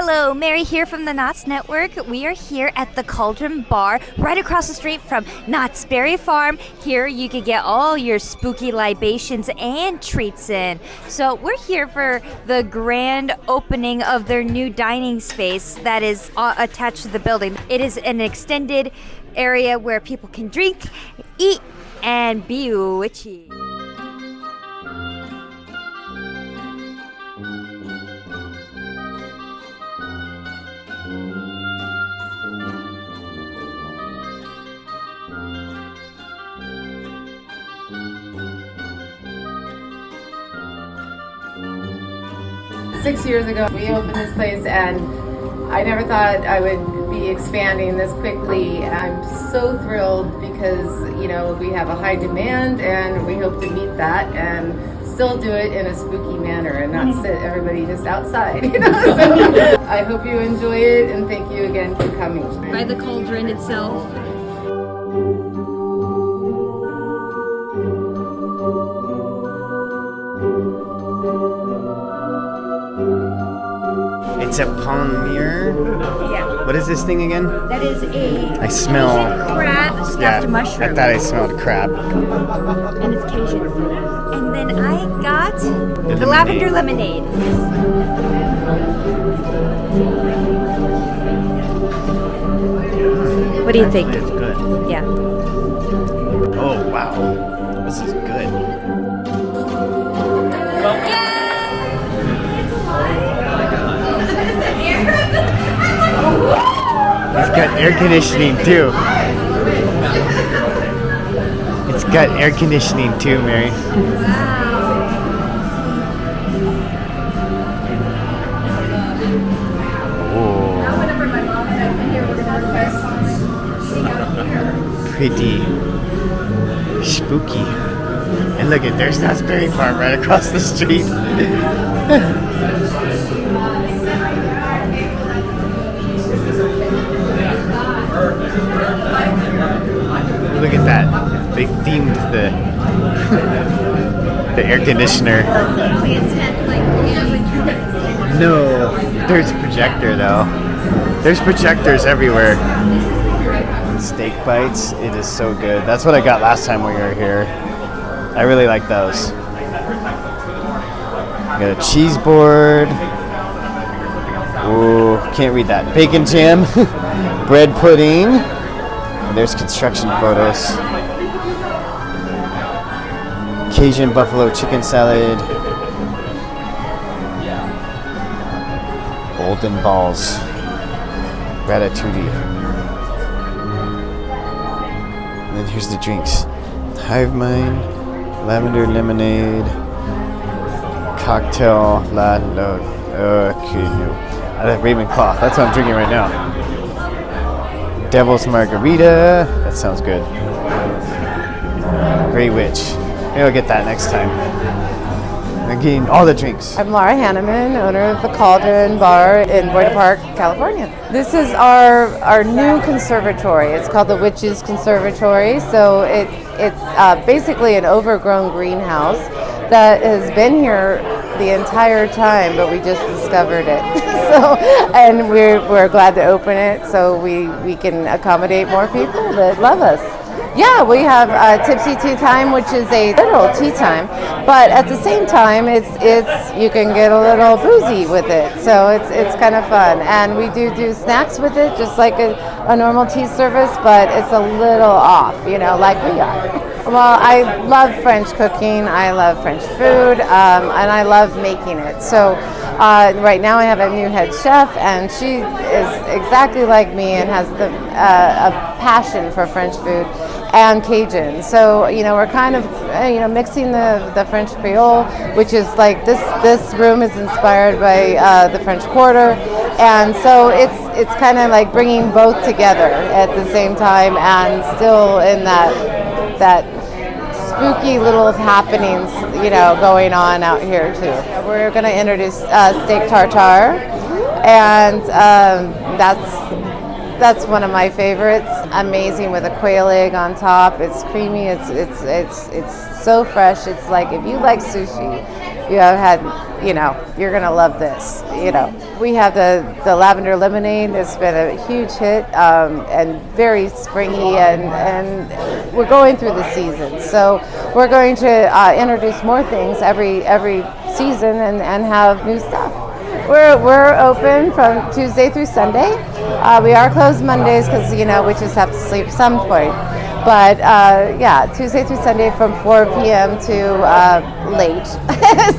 Hello, Mary here from the Knott's Network. We are here at the Cauldron Bar, right across the street from Knott's Berry Farm. Here you can get all your spooky libations and treats in. So we're here for the grand opening of their new dining space that is attached to the building. It is an extended area where people can drink, eat, and be witchy. 6 years ago, we opened this place, and I never thought I would be expanding this quickly. I'm so thrilled because, you know, we have a high demand, and we hope to meet that and still do it in a spooky manner and not sit everybody just outside. You know? So I hope you enjoy it, and thank you again for coming. By the cauldron itself. It's a palmier. Yeah. What is this thing again? That is a I smell Cajun crab stuffed mushroom. I thought I smelled crab. And it's Cajun. And then I got the lavender lemonade. What do you think? It's good. Yeah. Oh wow, this is good. It's got air conditioning too. It's got air conditioning too, Mary. Oh. Pretty spooky. And look at there's Knott's Berry Farm right across the street. Look at that. They themed the air conditioner. No, there's a projector though. There's projectors everywhere. Steak bites, it is so good. That's what I got last time we were here. I really like those. Got a cheese board. Ooh, can't read that. Bacon jam, bread pudding. And there's construction photos. Cajun buffalo chicken salad. Golden balls. Ratatouille. And then here's the drinks. Hive mind, lavender lemonade, cocktail, Ravenclaw. That's what I'm drinking right now. Devil's margarita. That sounds good. Grey Witch. Maybe I'll get that next time. I'm getting all the drinks. I'm Laura Hanneman, owner of the Cauldron Bar in Buena Park, California. This is our new conservatory. It's called the Witch's Conservatory. So it's basically an overgrown greenhouse that has been here the entire time, but we just discovered it. And we're glad to open it so we can accommodate more people that love us. Yeah, we have Tipsy Tea Time, which is a literal tea time, but at the same time, it's you can get a little boozy with it, so it's kind of fun. And we do snacks with it, just like a normal tea service, but it's a little off, you know, like we are. Well, I love French cooking, I love French food, and I love making it. So right now I have a new head chef, and she is exactly like me and has a passion for French food and Cajun. So, you know, we're kind of, mixing the French Creole, which is like this room is inspired by the French Quarter. And so it's kind of like bringing both together at the same time and still in that spooky little happenings, you know, going on out here too. We're going to introduce steak tartare, and that's That's one of my favorites. Amazing with a quail egg on top. It's creamy. It's so fresh. It's like if you like sushi, you have had, you're gonna love this. We have the lavender lemonade. It's been a huge hit and very springy, and we're going through the season. So we're going to introduce more things every season and have new stuff. We're open from Tuesday through Sunday. We are closed Mondays because witches have to sleep at some point. But Tuesday through Sunday from 4 p.m. to late.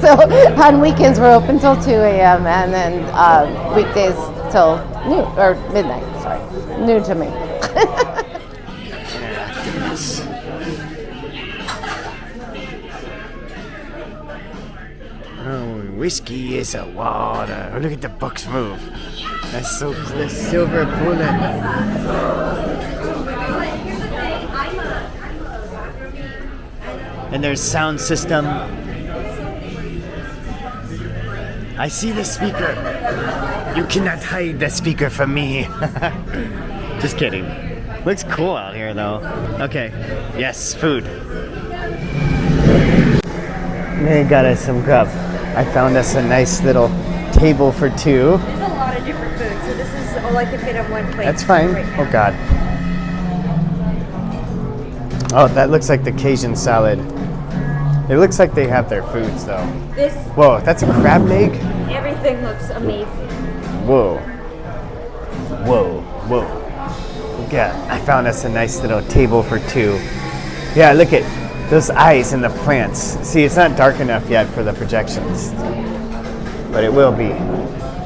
So on weekends we're open till 2 a.m. and then weekdays till noon or midnight. Sorry, noon to me. Oh, whiskey is a water. Oh, look at the books move. That's so cool. The silver bullet. And there's sound system. I see the speaker. You cannot hide the speaker from me. Just kidding. Looks cool out here though. Okay. Yes, food. They got us some grub. I found us a nice little table for two. There's a lot of different foods, so this is all I can fit on one plate. That's fine. Right Oh God. Oh, that looks like the Cajun salad. It looks like they have their foods though. This. Whoa, that's a crab leg? Everything looks amazing. Whoa. Whoa, whoa. Yeah, I found us a nice little table for two. Yeah, look at those eyes and the plants. See, it's not dark enough yet for the projections, but it will be.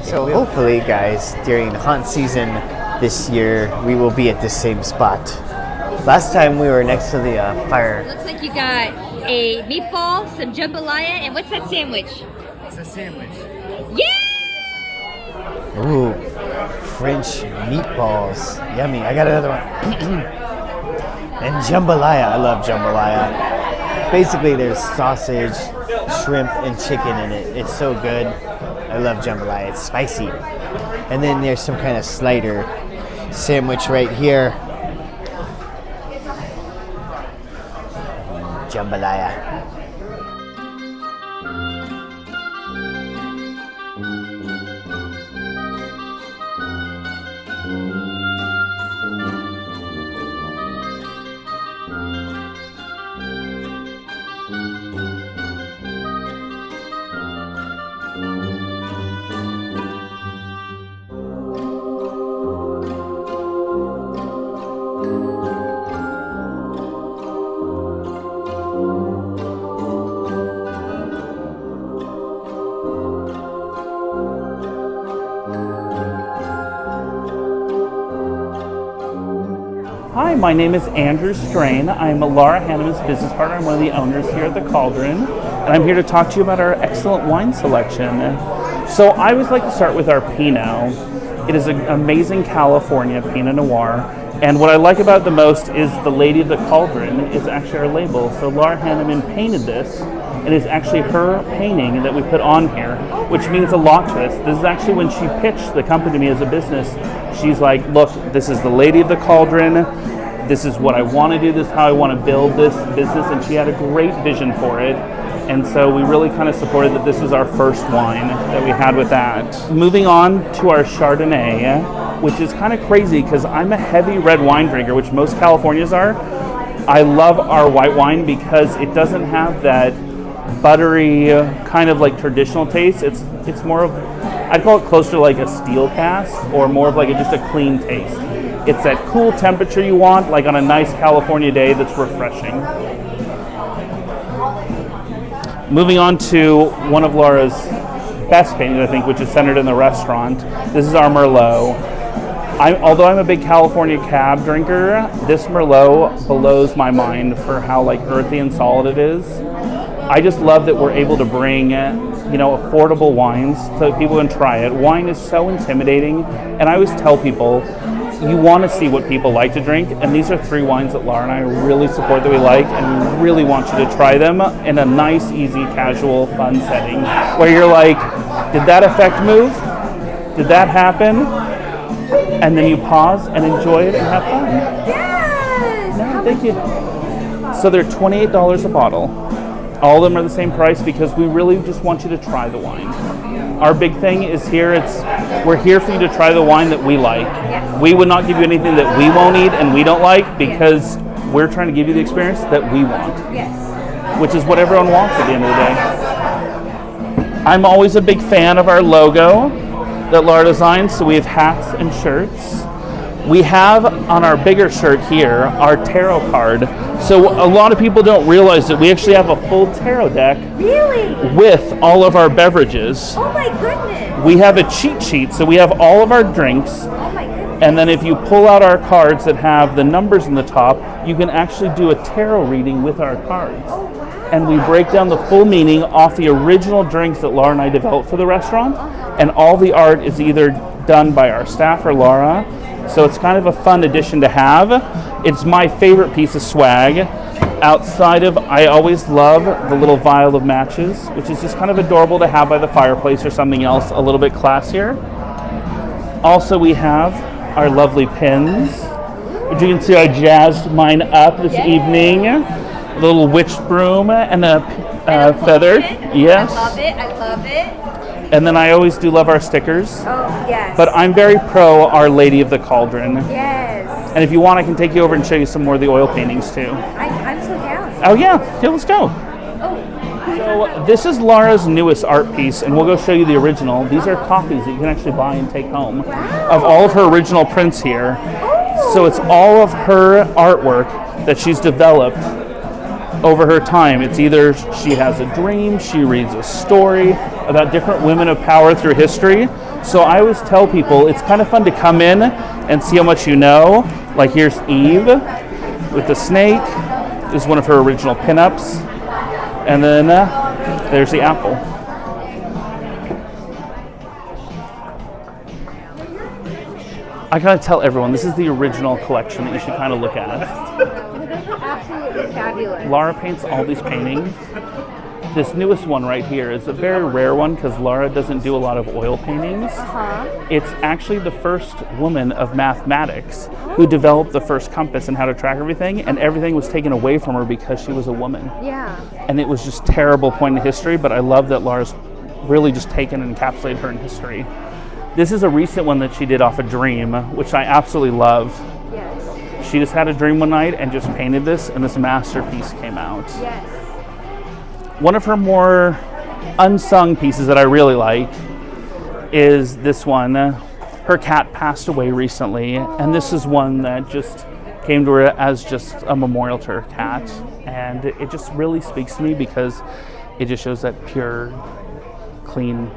So hopefully, guys, during haunt season this year, we will be at the same spot. Last time we were next to the fire. Looks like you got a meatball, some jambalaya, and what's that sandwich? It's a sandwich. Yeah! Ooh, French meatballs. Yummy. I got another one. And jambalaya. I love jambalaya. Basically, there's sausage, shrimp, and chicken in it. It's so good. I love jambalaya. It's spicy. And then there's some kind of slider sandwich right here. Jambalaya. Hi, my name is Andrew Strain. I'm Laura Hanneman's business partner. I'm one of the owners here at the Cauldron, and I'm here to talk to you about our excellent wine selection. So I always like to start with our Pinot. It is an amazing California Pinot Noir, and what I like about it the most is the Lady of the Cauldron is actually our label. So Laura Hanneman painted this, and it's actually her painting that we put on here, which means a lot to us. This is actually when she pitched the company to me as a business. She's like, look, this is the Lady of the Cauldron. This is what I want to do. This is how I want to build this business. And she had a great vision for it. And so we really kind of supported that this is our first wine that we had with that. Moving on to our Chardonnay, which is kind of crazy because I'm a heavy red wine drinker, which most Californians are. I love our white wine because it doesn't have that buttery kind of like traditional taste. It's more of, I'd call it closer to like a steel cask or more of like just a clean taste. It's that cool temperature you want, like on a nice California day that's refreshing. Moving on to one of Laura's best paintings, I think, which is centered in the restaurant. This is our Merlot. Although I'm a big California cab drinker, this Merlot blows my mind for how like earthy and solid it is. I just love that we're able to bring, affordable wines so people can try it. Wine is so intimidating, and I always tell people, you want to see what people like to drink, and these are three wines that Laura and I really support that we like, and we really want you to try them in a nice, easy, casual, fun setting, where you're like, did that effect move? Did that happen? and then you pause and enjoy it and have fun. Yes. No, thank you. So they're $28 a bottle. All of them are the same price because we really just want you to try the wine. Our big thing is we're here for you to try the wine that we like. Yes. We would not give you anything that we won't eat and we don't like because we're trying to give you the experience that we want. Yes. Which is what everyone wants at the end of the day. I'm always a big fan of our logo that Laura designed, so we have hats and shirts. We have on our bigger shirt here our tarot card. So a lot of people don't realize that we actually have a full tarot deck Really? with all of our beverages. Oh my goodness. We have a cheat sheet, so we have all of our drinks. Oh my goodness. And then if you pull out our cards that have the numbers in the top, you can actually do a tarot reading with our cards. Oh wow. And we break down the full meaning off the original drinks that Laura and I developed for the restaurant. And all the art is either done by our staff or Laura. So it's kind of a fun addition to have. It's my favorite piece of swag. Outside of, I always love the little vial of matches, which is just kind of adorable to have by the fireplace or something else a little bit classier. Also, we have our lovely pins, which you can see I jazzed mine up this evening. A little witch broom and a feather. Yes. I love it. I love it. And then I always do love our stickers. Oh yes. But I'm very pro Our Lady of the Cauldron. Yes. And if you want, I can take you over and show you some more of the oil paintings too. I'm so down. Oh yeah, let's go. Oh. So this is Laura's newest art piece, and we'll go show you the original. These are copies that you can actually buy and take home of all of her original prints here. So it's all of her artwork that she's developed over her time. It's either she has a dream, she reads a story about different women of power through history. So I always tell people it's kind of fun to come in and see how much you know. Like here's Eve with the snake. This is one of her original pinups. And then there's the apple. I kind of tell everyone this is the original collection that you should kind of look at. Absolutely fabulous. Laura paints all these paintings. This newest one right here is a very rare one because Laura doesn't do a lot of oil paintings. It's actually the first woman of mathematics who developed the first compass and how to track everything, and everything was taken away from her because she was a woman. Yeah. And it was just terrible point in history, but I love that Laura's really just taken and encapsulated her in history. This is a recent one that she did off a dream, which I absolutely love. Yes. She just had a dream one night and just painted this, and this masterpiece came out. Yes. One of her more unsung pieces that I really like is this one. Her cat passed away recently, and this is one that just came to her as just a memorial to her cat. And it just really speaks to me because it just shows that pure, clean,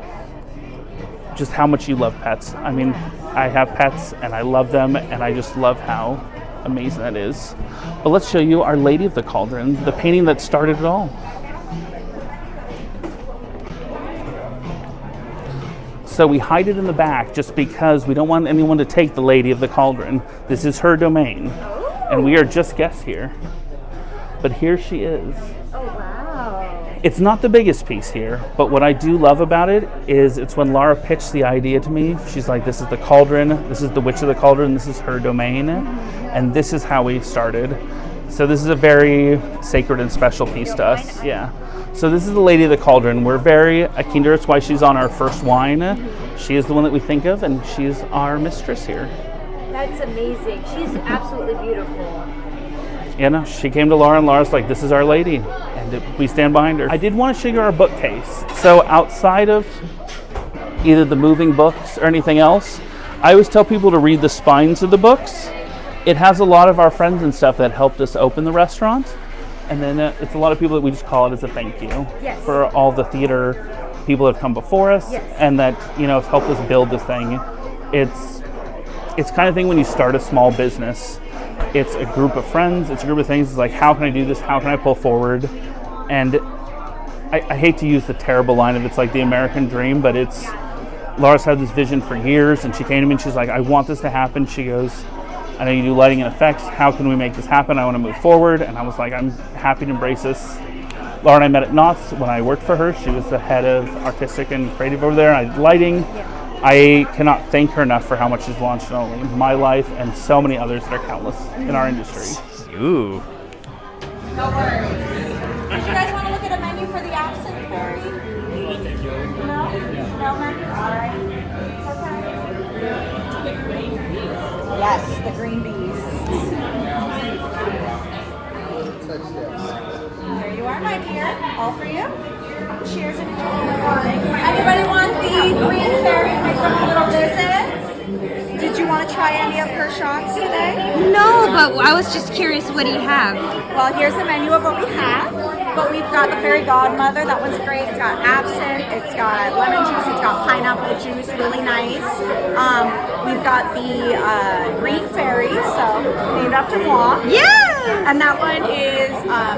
just how much you love pets. I mean, I have pets and I love them, and I just love how amazing that is. But let's show you Our Lady of the Cauldron, the painting that started it all. So we hide it in the back just because we don't want anyone to take the Lady of the Cauldron. This is her domain, and we are just guests here. But here she is. Oh wow. It's not the biggest piece here, but what I do love about it is it's when Laura pitched the idea to me, she's like, this is the cauldron, this is the Witch of the Cauldron, this is her domain, and this is how we started. So this is a very sacred and special piece to us. Yeah. So this is the Lady of the Cauldron. We're very akin to her. It's why she's on our first wine. She is the one that we think of, and she's our mistress here. That's amazing. She's absolutely beautiful. You know, she came to Laura, and Laura's like, this is Our Lady, and we stand behind her. I did want to show you our bookcase. So outside of either the moving books or anything else, I always tell people to read the spines of the books. It has a lot of our friends and stuff that helped us open the restaurant. And then it's a lot of people that we just call it as a thank you for all the theater people that have come before us and that, you know, have helped us build this thing. It's kind of thing when you start a small business. It's a group of friends, it's a group of things. It's like, how can I do this? How can I pull forward? And I hate to use the terrible line of it's like the American dream, but it's, Laura's had this vision for years, and she came to me and she's like, I want this to happen. She goes, I know you do lighting and effects. How can we make this happen? I want to move forward. And I was like, I'm happy to embrace this. Laura and I met at Knott's when I worked for her. She was the head of artistic and creative over there. I did lighting. I cannot thank her enough for how much she's launched not only my life and so many others that are countless in our industry. Ooh. No worries. Do you guys want to look at a menu for the absinthe fairy? No? No menu? All right. Okay. Yes, the green bees. There you are, my dear. All for you. Cheers and enjoy. Anybody want the green fairy from a little visit? Did you want to try any of her shots today? No, but I was just curious, what do you have? Well, here's the menu of what we have. But we've got the Fairy Godmother. That one's great. It's got absinthe. It's got lemon juice. It's got pineapple juice. Really nice. We've got the Green Fairy, so named after moi. Yeah! And that one is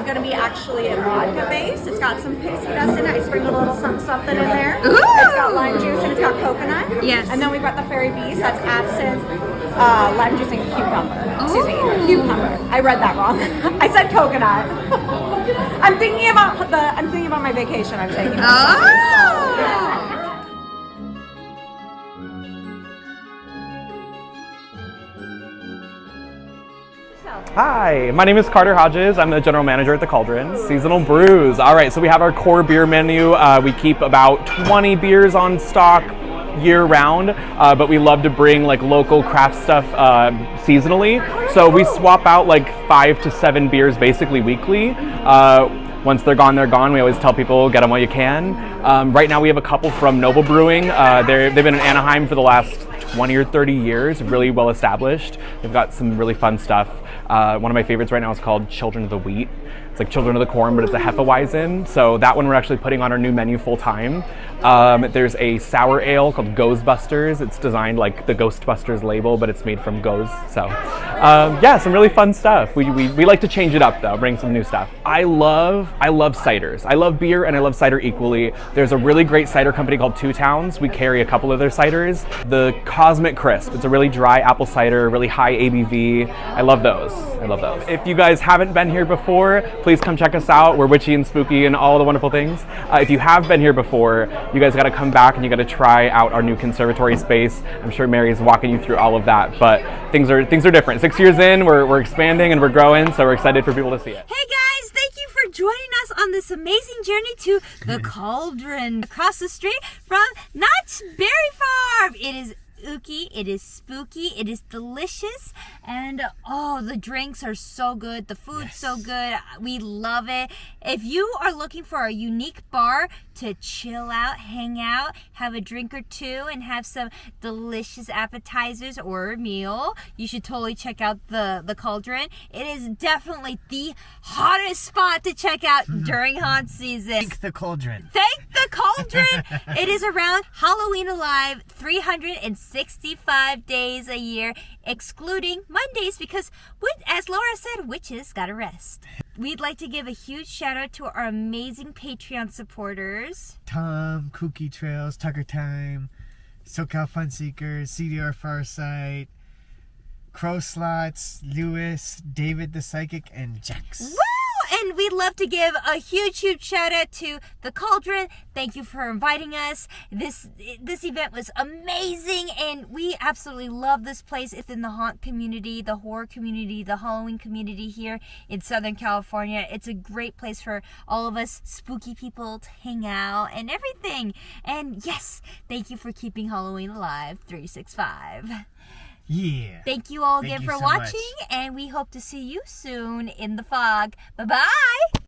going to be actually a vodka base. It's got some pixie dust in it. I sprinkled a little something in there. Ooh! It's got lime juice and it's got coconut. Yes. And then we've got the Fairy Beast. That's absinthe, lime juice, and cucumber. Excuse me, cucumber. I read that wrong. I said coconut. I'm thinking about my vacation I'm taking. Oh! Hi, my name is Carter Hodges. I'm the general manager at the Cauldron. Seasonal brews. All right, so we have our core beer menu. We keep about 20 beers on stock year round, but we love to bring like local craft stuff seasonally. So we swap out like 5 to 7 beers basically weekly. Once they're gone, they're gone. We always tell people, get them while you can. Right now we have a couple from Noble Brewing. They've been in Anaheim for the last 20 or 30 years, really well established. They've got some really fun stuff. One of my favorites right now is called Children of the Wheat. It's like Children of the Corn, but it's a Hefeweizen. So that one we're actually putting on our new menu full time. There's a sour ale called Ghostbusters. It's designed like the Ghostbusters label, but it's made from ghosts. So yeah, some really fun stuff. We like to change it up though, bring some new stuff. I love ciders. I love beer and I love cider equally. There's a really great cider company called Two Towns. We carry a couple of their ciders. The Cosmic Crisp. It's a really dry apple cider, really high ABV. I love those. If you guys haven't been here before, please come check us out. We're witchy and spooky and all the wonderful things. If you have been here before, you guys got to come back and you got to try out our new conservatory space. I'm sure Mary's walking you through all of that, but things are different. 6 years in, we're expanding and we're growing, so we're excited for people to see it. Hey guys, thank you for joining us on this amazing journey to the Cauldron across the street from Knott's Berry Farm. It is ooky, it is spooky, it is delicious, and oh, the drinks are so good, the food's so good, we love it. If you are looking for a unique bar to chill out, hang out, have a drink or two, and have some delicious appetizers or a meal, you should totally check out the Cauldron. It is definitely the hottest spot to check out during haunt season. Thank the Cauldron. Thank the Cauldron. It is around Halloween alive 365 days a year, excluding Mondays, because, as Laura said, witches gotta rest. We'd like to give a huge shout out to our amazing Patreon supporters. Tom, Kooky Trails, Tucker Time, SoCal Fun Seekers, CDR Farsight, Crow Slots, Lewis, David the Psychic, and Jax. Woo! And we'd love to give a huge shout out to the Cauldron. Thank you for inviting us. This event was amazing, and we absolutely love this place. It's in the haunt community, the horror community, the Halloween community here in Southern California. It's a great place for all of us spooky people to hang out and everything. And yes, thank you for keeping Halloween alive 365. Yeah. Thank you all again Thank you for so watching, much. and we hope to see you soon in the fog. Bye-bye!